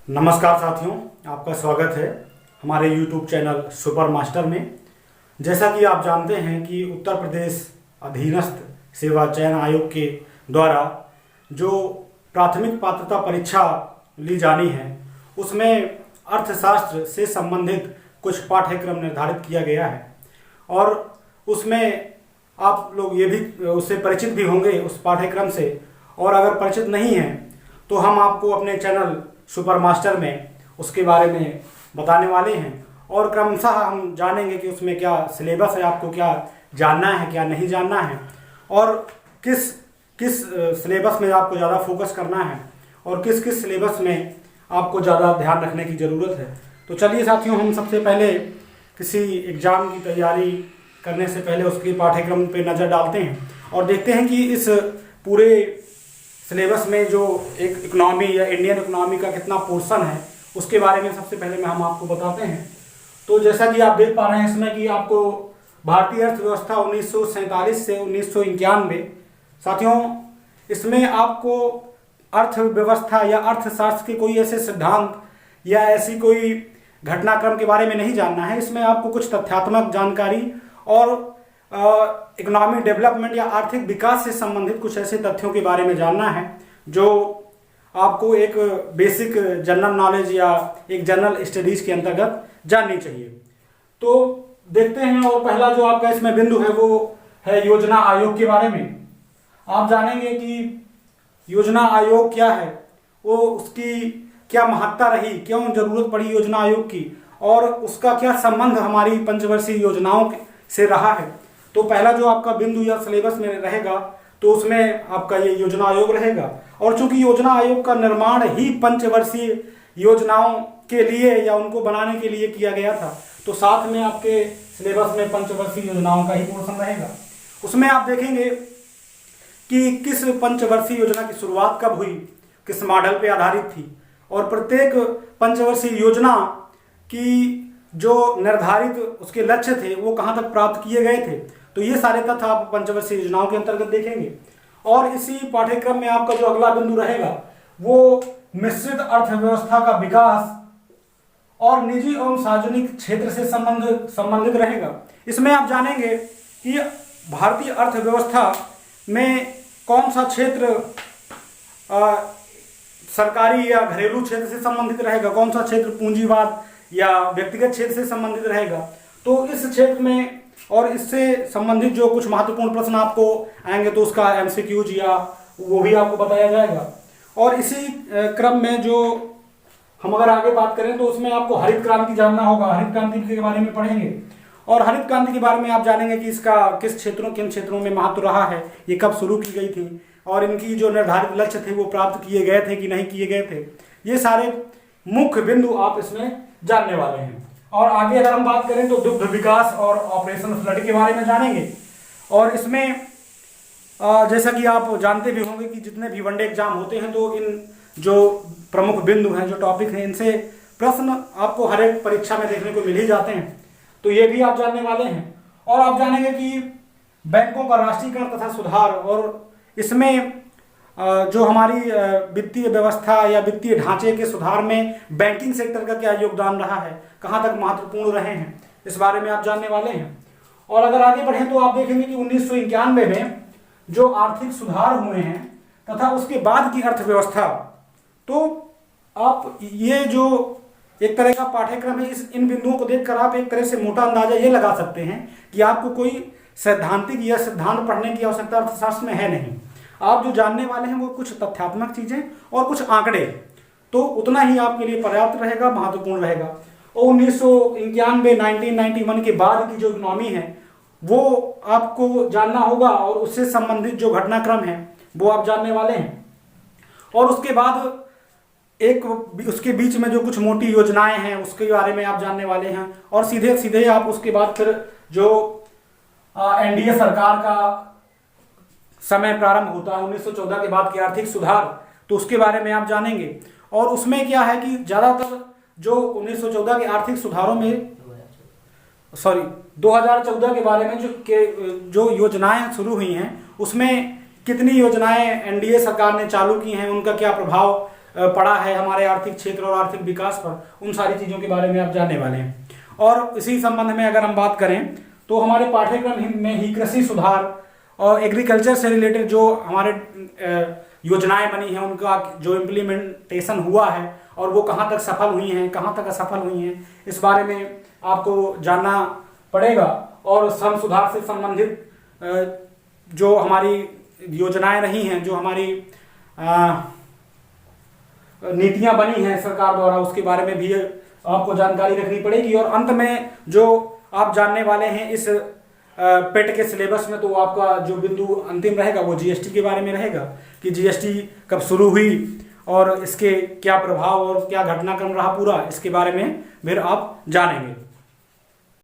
नमस्कार साथियों, आपका स्वागत है हमारे YouTube चैनल सुपर मास्टर में। जैसा कि आप जानते हैं कि उत्तर प्रदेश अधीनस्थ सेवा चयन आयोग के द्वारा जो प्राथमिक पात्रता परीक्षा ली जानी है उसमें अर्थशास्त्र से संबंधित कुछ पाठ्यक्रम निर्धारित किया गया है और उसमें आप लोग ये भी उससे परिचित भी होंगे उस पाठ्यक्रम से। और अगर परिचित नहीं हैं तो हम आपको अपने चैनल सुपर मास्टर में उसके बारे में बताने वाले हैं और क्रमशः हम जानेंगे कि उसमें क्या सिलेबस है, आपको क्या जानना है क्या नहीं जानना है और किस किस सिलेबस में आपको ज़्यादा फोकस करना है और किस किस सिलेबस में आपको ज़्यादा ध्यान रखने की ज़रूरत है। तो चलिए साथियों, हम सबसे पहले किसी एग्ज़ाम की तैयारी करने से पहले उसके पाठ्यक्रम पे नज़र डालते हैं और देखते हैं कि इस पूरे सिलेबस में जो एक इकोनॉमी या इंडियन इकोनॉमी का कितना पोर्शन है उसके बारे में सबसे पहले हम आपको बताते हैं। तो जैसा कि आप देख पा रहे हैं इसमें कि आपको भारतीय अर्थव्यवस्था 1947 से 1991। साथियों, इसमें आपको अर्थव्यवस्था या अर्थशास्त्र के कोई ऐसे सिद्धांत या ऐसी कोई घटनाक्रम के बारे में नहीं जानना है। इसमें आपको कुछ तथ्यात्मक जानकारी और इकोनॉमिक डेवलपमेंट या आर्थिक विकास से संबंधित कुछ ऐसे तथ्यों के बारे में जानना है जो आपको एक बेसिक जनरल नॉलेज या एक जनरल स्टडीज के अंतर्गत जाननी चाहिए। तो देखते हैं, और पहला जो आपका इसमें बिंदु है वो है योजना आयोग के बारे में। आप जानेंगे कि योजना आयोग क्या है, वो उसकी क्या महत्ता रही, क्यों जरूरत पड़ी योजना आयोग की और उसका क्या संबंध हमारी पंचवर्षीय योजनाओं से रहा है। तो पहला जो आपका बिंदु या सिलेबस में रहेगा तो उसमें आपका ये योजना आयोग रहेगा। और चूंकि योजना आयोग का निर्माण ही पंचवर्षीय योजनाओं के लिए या उनको बनाने के लिए किया गया था तो साथ में आपके सिलेबस में पंचवर्षीय योजनाओं का ही पोर्शन रहेगा। उसमें आप देखेंगे कि किस पंचवर्षीय योजना की शुरुआत कब हुई, किस मॉडल पे आधारित थी और प्रत्येक पंचवर्षीय योजना की जो निर्धारित उसके लक्ष्य थे वो कहाँ तक प्राप्त किए गए थे। तो ये सारे तथ्य आप पंचवर्षीय योजनाओं के अंतर्गत देखेंगे। और इसी पाठ्यक्रम में आपका जो अगला बिंदु रहेगा वो मिश्रित अर्थव्यवस्था का विकास और निजी एवं सार्वजनिक क्षेत्र से संबंधित रहेगा। इसमें आप जानेंगे कि भारतीय अर्थव्यवस्था में कौन सा क्षेत्र सरकारी या घरेलू क्षेत्र से संबंधित रहेगा, कौन सा क्षेत्र पूंजीवाद या व्यक्तिगत क्षेत्र से संबंधित रहेगा। तो इस क्षेत्र में और इससे संबंधित जो कुछ महत्वपूर्ण प्रश्न आपको आएंगे तो उसका एमसीक्यूज या वो भी आपको बताया जाएगा। और इसी क्रम में जो हम अगर आगे बात करें तो उसमें आपको हरित क्रांति जानना होगा, हरित क्रांति के बारे में पढ़ेंगे और हरित क्रांति के बारे में आप जानेंगे कि इसका किन क्षेत्रों में महत्व रहा है, ये कब शुरू की गई थी और इनकी जो निर्धारित लक्ष्य थे वो प्राप्त किए गए थे कि नहीं किए गए थे। ये सारे मुख्य बिंदु आप इसमें जानने वाले हैं। और आगे अगर हम बात करें तो दुग्ध विकास और ऑपरेशन फ्लड के बारे में जानेंगे। और इसमें जैसा कि आप जानते भी होंगे कि जितने भी वनडे एग्जाम होते हैं तो इन जो प्रमुख बिंदु हैं, जो टॉपिक हैं, इनसे प्रश्न आपको हर एक परीक्षा में देखने को मिल ही जाते हैं। तो ये भी आप जानने वाले हैं। और आप जानेंगे कि बैंकों का राष्ट्रीयकरण तथा सुधार और इसमें जो हमारी वित्तीय व्यवस्था या वित्तीय ढांचे के सुधार में बैंकिंग सेक्टर का क्या योगदान रहा है, कहाँ तक महत्वपूर्ण रहे हैं, इस बारे में आप जानने वाले हैं। और अगर आगे बढ़ें तो आप देखेंगे कि 1991 में जो आर्थिक सुधार हुए हैं तथा उसके बाद की अर्थव्यवस्था, तो आप ये जो एक तरह का पाठ्यक्रम है इन बिंदुओं को देखकर आप एक तरह से मोटा अंदाजा ये लगा सकते हैं कि आपको कोई सैद्धांतिक या सिद्धांत पढ़ने की आवश्यकता अर्थशास्त्र में है नहीं। आप जो जानने वाले हैं वो कुछ तथ्यात्मक चीजें और कुछ आंकड़े, तो उतना ही आपके लिए पर्याप्त रहेगा, महत्वपूर्ण रहेगा। और 1991 के बाद की जो इकोनॉमी है वो आपको जानना होगा और उससे संबंधित जो घटनाक्रम है वो आप जानने वाले हैं। और उसके बाद उसके बीच में जो कुछ मोटी योजनाएं हैं उसके बारे में आप जानने वाले हैं। और सीधे सीधे आप उसके बाद फिर जो एनडीए सरकार का समय प्रारंभ होता है 1914 के बाद के आर्थिक सुधार, तो उसके बारे में आप जानेंगे। और उसमें क्या है कि ज्यादातर जो 1914 के आर्थिक सुधारों में 2014 के बारे में जो योजनाएं शुरू हुई हैं उसमें कितनी योजनाएं एनडीए सरकार ने चालू की हैं, उनका क्या प्रभाव पड़ा है हमारे आर्थिक क्षेत्र और आर्थिक विकास पर, उन सारी चीज़ों के बारे में आप जानने वाले हैं। और इसी संबंध में अगर हम बात करें तो हमारे पाठ्यक्रम में ही कृषि सुधार और एग्रीकल्चर से रिलेटेड जो हमारे योजनाएं बनी हैं उनका जो इम्प्लीमेंटेशन हुआ है और वो कहाँ तक सफल हुई हैं, कहाँ तक असफल हुई हैं, इस बारे में आपको जानना पड़ेगा। और श्रम सुधार से संबंधित जो हमारी योजनाएं रही हैं, जो हमारी नीतियां बनी हैं सरकार द्वारा, उसके बारे में भी आपको जानकारी रखनी पड़ेगी। और अंत में जो आप जानने वाले हैं इस पेट के सिलेबस में, तो आपका जो बिंदु अंतिम रहेगा वो जीएसटी के बारे में रहेगा कि जीएसटी कब शुरू हुई और इसके क्या प्रभाव और क्या घटनाक्रम रहा पूरा, इसके बारे में फिर आप जानेंगे।